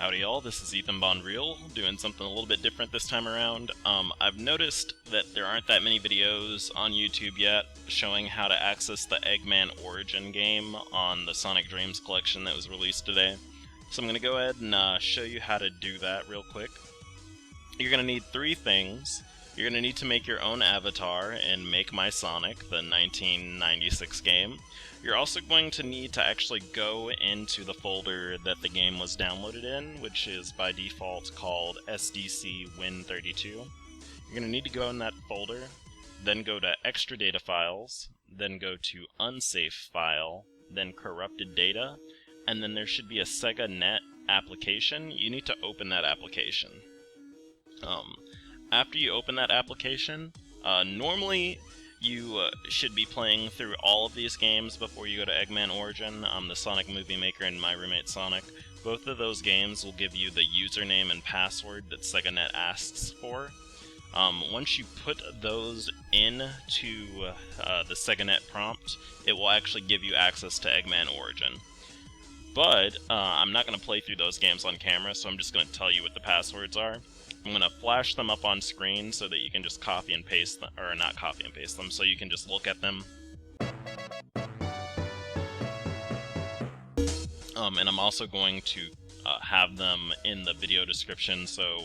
Howdy y'all, this is Ethan Bondreal, doing something a little bit different this time around. I've noticed that there aren't that many videos on YouTube yet showing how to access the Eggman Origin game on the Sonic Dreams collection that was released today. So I'm going to go ahead and show you how to do that real quick. You're going to need three things. You're going to need to make your own avatar in Make My Sonic, the 1996 game. You're also going to need to actually go into the folder that the game was downloaded in, which is by default called SDC Win32. You're going to need to go in that folder, then go to Extra Data Files, then go to Unsafe File, then Corrupted Data, and then there should be a SegaNet application. You need to open that application. After you open that application, normally you should be playing through all of these games before you go to Eggman Origin, the Sonic Movie Maker and My Roommate Sonic. Both of those games will give you the username and password that SegaNet asks for. Once you put those into the SegaNet prompt, it will actually give you access to Eggman Origin. But I'm not going to play through those games on camera, so I'm just going to tell you what the passwords are. I'm going to flash them up on screen so that you can just copy and paste them, or not copy and paste them, so you can just look at them. And I'm also going to have them in the video description so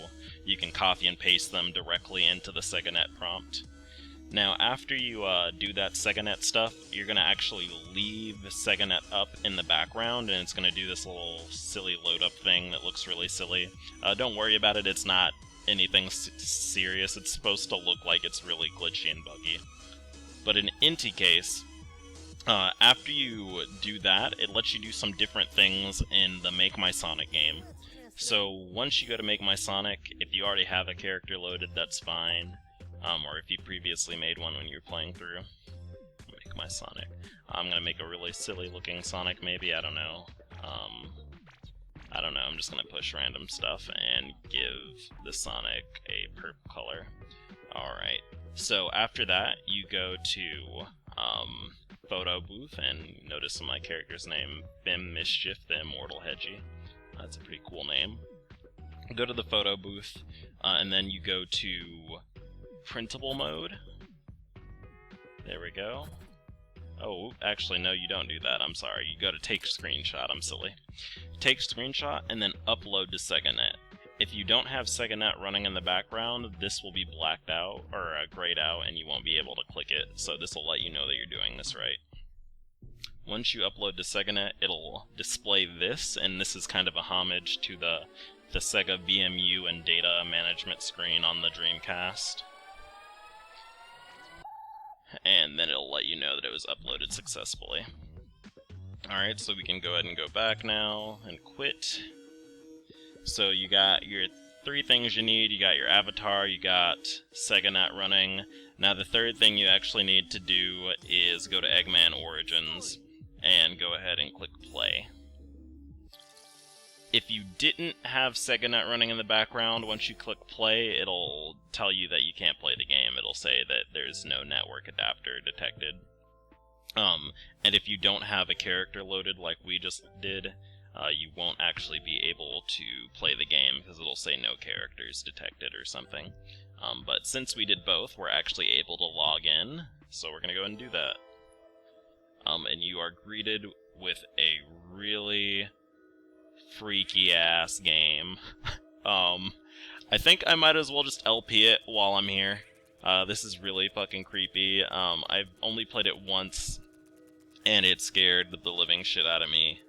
you can copy and paste them directly into the SegaNet prompt. Now, after you do that SegaNet stuff, you're going to actually leave SegaNet up in the background, and it's going to do this little silly load-up thing that looks really silly. Don't worry about it, it's not anything serious. It's supposed to look like it's really glitchy and buggy. But in any case, after you do that, it lets you do some different things in the Make My Sonic game. So once you go to Make My Sonic, if you already have a character loaded, that's fine. Or if you previously made one when you were playing through Make My Sonic. I'm gonna make a really silly looking Sonic maybe, I don't know. I'm just gonna push random stuff and give the Sonic a purple color. Alright, so after that, you go to Photo Booth, and notice my character's name, Bim Mischief, the Immortal Hedgie. That's a pretty cool name. Go to the Photo Booth, and then you go to Printable Mode. There we go. Oh, actually, no, you don't do that. I'm sorry. You go to Take Screenshot. I'm silly. Take Screenshot and then upload to SegaNet. If you don't have SegaNet running in the background, this will be blacked out, or grayed out, and you won't be able to click it, so this will let you know that you're doing this right. Once you upload to SegaNet, it'll display this, and this is kind of a homage to the Sega VMU and data management screen on the Dreamcast. And then it'll let you know that it was uploaded successfully. Alright, so we can go ahead and go back now and quit. So you got your three things you need. You got your avatar, you got SegaNet running. Now the third thing you actually need to do is go to Eggman Origins and go ahead and click play. If you didn't have SegaNet running in the background, once you click play, it'll tell you that you can't play the game. It'll say that there's no network adapter detected. And if you don't have a character loaded like we just did, you won't actually be able to play the game because it'll say no characters detected or something. But since we did both, we're actually able to log in, so we're going to go ahead and do that. And you are greeted with a really freaky ass game. I think I might as well just LP it while I'm here. This is really fucking creepy. I've only played it once, and it scared the living shit out of me.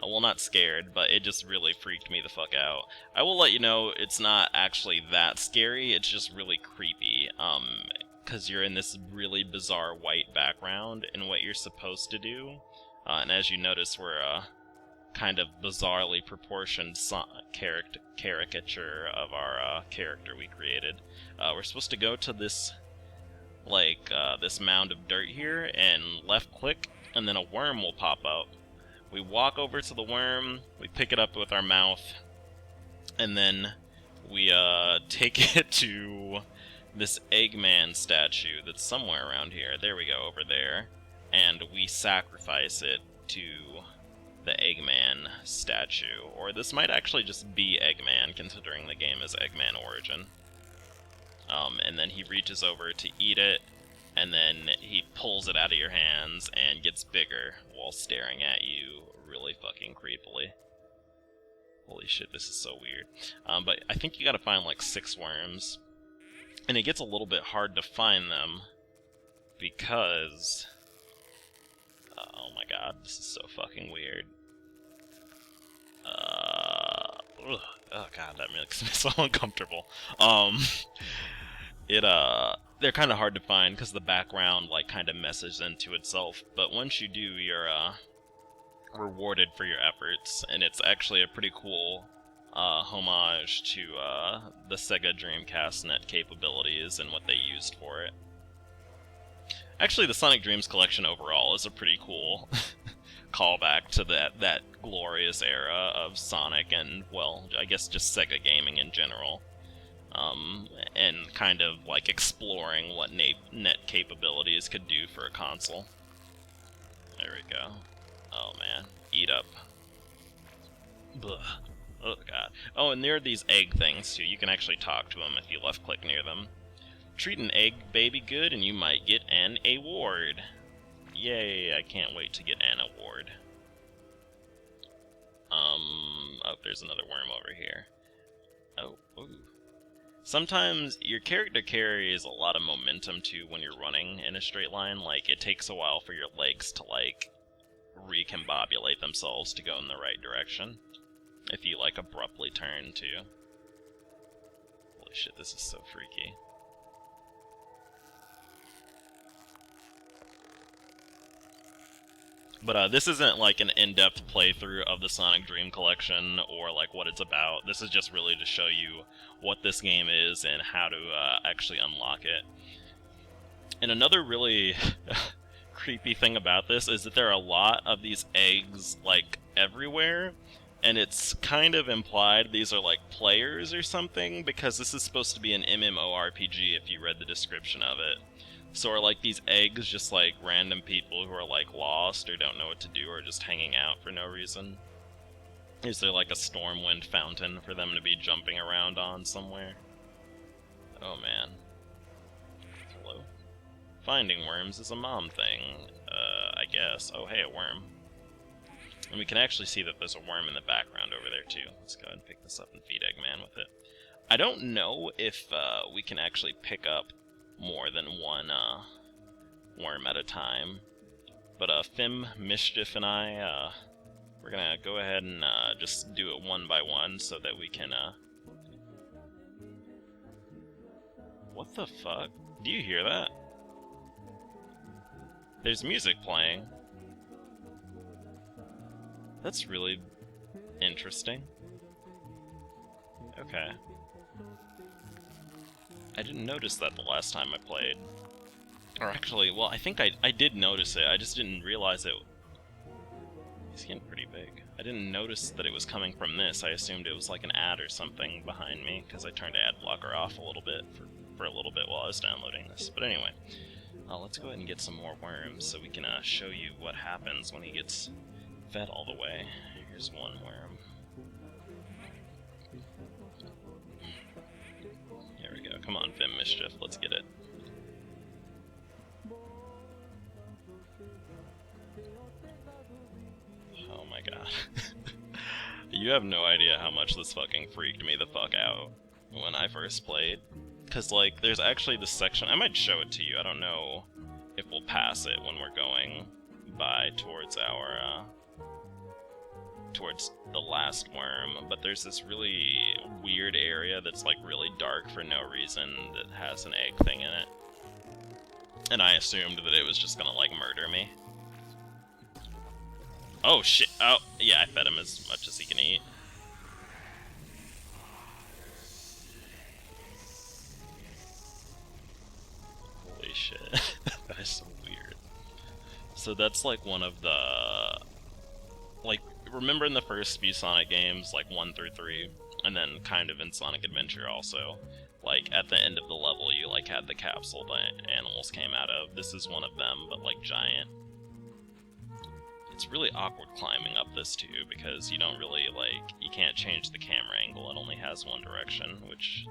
Well, not scared, but it just really freaked me the fuck out. I will let you know it's not actually that scary, it's just really creepy, because you're in this really bizarre white background, and what you're supposed to do, and as you notice, we're a kind of bizarrely proportioned caricature of our character we created. We're supposed to go to this, this mound of dirt here, and left click, and then a worm will pop up. We walk over to the worm, we pick it up with our mouth, and then we take it to this Eggman statue that's somewhere around here. There we go, over there. And we sacrifice it to the Eggman statue. Or this might actually just be Eggman, considering the game is Eggman Origin. And then he reaches over to eat it, and then he pulls it out of your hands and gets bigger while staring at you really fucking creepily. Holy shit, this is so weird. But I think you gotta find like 6 worms. And it gets a little bit hard to find them because... oh my god, this is so fucking weird. Oh god, that makes me so uncomfortable. They're kind of hard to find because the background like kind of messes into itself. But once you do, you're rewarded for your efforts, and it's actually a pretty cool homage to the Sega Dreamcast net capabilities and what they used for it. Actually, the Sonic Dreams collection overall is a pretty cool callback to that glorious era of Sonic and, well, I guess just Sega gaming in general. And kind of like exploring what net capabilities could do for a console. There we go. Oh man, eat up. Blah. Oh god. Oh, and there are these egg things too. You can actually talk to them if you left click near them. Treat an egg baby good and you might get an award. Yay, I can't wait to get an award. Oh, there's another worm over here. Oh, ooh. Sometimes your character carries a lot of momentum too when you're running in a straight line. Like, it takes a while for your legs to, like, recombobulate themselves to go in the right direction. If you, like, abruptly turn too. Holy shit, this is so freaky. But this isn't like an in-depth playthrough of the Sonic Dream Collection or like what it's about. This is just really to show you what this game is and how to actually unlock it. And another really creepy thing about this is that there are a lot of these eggs like everywhere, and it's kind of implied these are like players or something, because this is supposed to be an MMORPG if you read the description of it. So are like these eggs just like random people who are like lost or don't know what to do or just hanging out for no reason? Is there like a Stormwind fountain for them to be jumping around on somewhere? Oh man. Hello? Finding worms is a mom thing, I guess. Oh hey, a worm. And we can actually see that there's a worm in the background over there too. Let's go ahead and pick this up and feed Eggman with it. I don't know if we can actually pick up more than one worm at a time. But Fim, Mischief, and I, we're gonna go ahead and just do it one by one so that we can, What the fuck? Do you hear that? There's music playing. That's really interesting. Okay. I didn't notice that the last time I played. Or actually, well, I think I did notice it, I just didn't realize it. He's getting pretty big. I didn't notice that it was coming from this. I assumed it was like an ad or something behind me, because I turned ad blocker off a little bit for a little bit while I was downloading this. But anyway, let's go ahead and get some more worms so we can show you what happens when he gets fed all the way. Here's one worm. There we go. Come on, Fim Mischief. Let's get it. Oh my god. You have no idea how much this fucking freaked me the fuck out when I first played. Because, like, there's actually this section... I might show it to you. I don't know if we'll pass it when we're going by towards our... towards the last worm, but there's this really weird area that's like really dark for no reason that has an egg thing in it. And I assumed that it was just gonna like murder me. Oh shit, oh yeah, I fed him as much as he can eat. Holy shit, that is so weird. So that's like one of the... like, remember in the first few Sonic games, like 1 through 3, and then kind of in Sonic Adventure also, like at the end of the level you like had the capsule that animals came out of. This is one of them, but like giant. It's really awkward climbing up this too, because you don't really, like, you can't change the camera angle, it only has one direction, which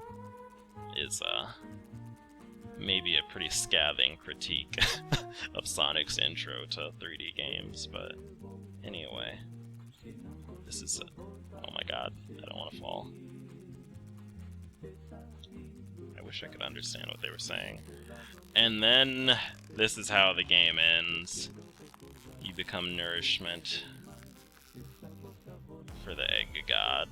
is, maybe a pretty scathing critique of Sonic's intro to 3D games, but anyway. This is, oh my god, I don't want to fall. I wish I could understand what they were saying. And then, this is how the game ends. You become nourishment for the egg god.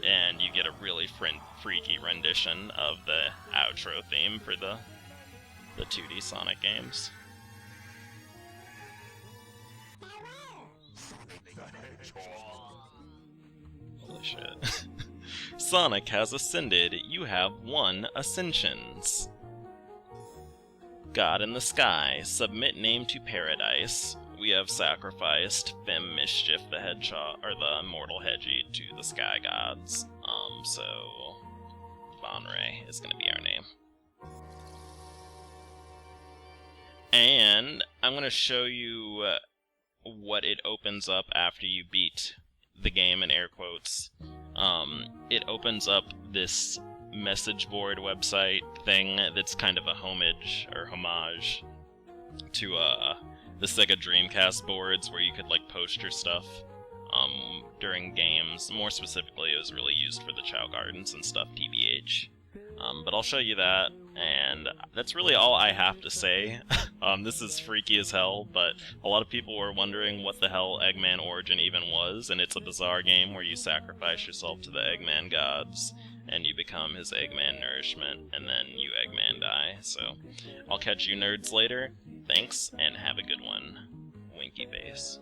And you get a really freaky rendition of the outro theme for the 2D Sonic games. Holy shit. Sonic has ascended. You have 1 Ascensions. God in the sky, submit name to paradise. We have sacrificed Fem Mischief the Hedgehog, or the immortal Hedgie, to the sky gods. So Vonray is gonna be our name. And I'm gonna show you what it opens up after you beat the game, in air quotes. It opens up this message board website thing that's kind of a homage to the Sega Dreamcast boards, where you could like post your stuff during games. More specifically, it was really used for the Chow Gardens and stuff, TBH. But I'll show you that, and that's really all I have to say. This is freaky as hell, but a lot of people were wondering what the hell Eggman Origin even was, and it's a bizarre game where you sacrifice yourself to the Eggman gods, and you become his Eggman nourishment, and then you Eggman die. So, I'll catch you nerds later. Thanks, and have a good one. Winky face.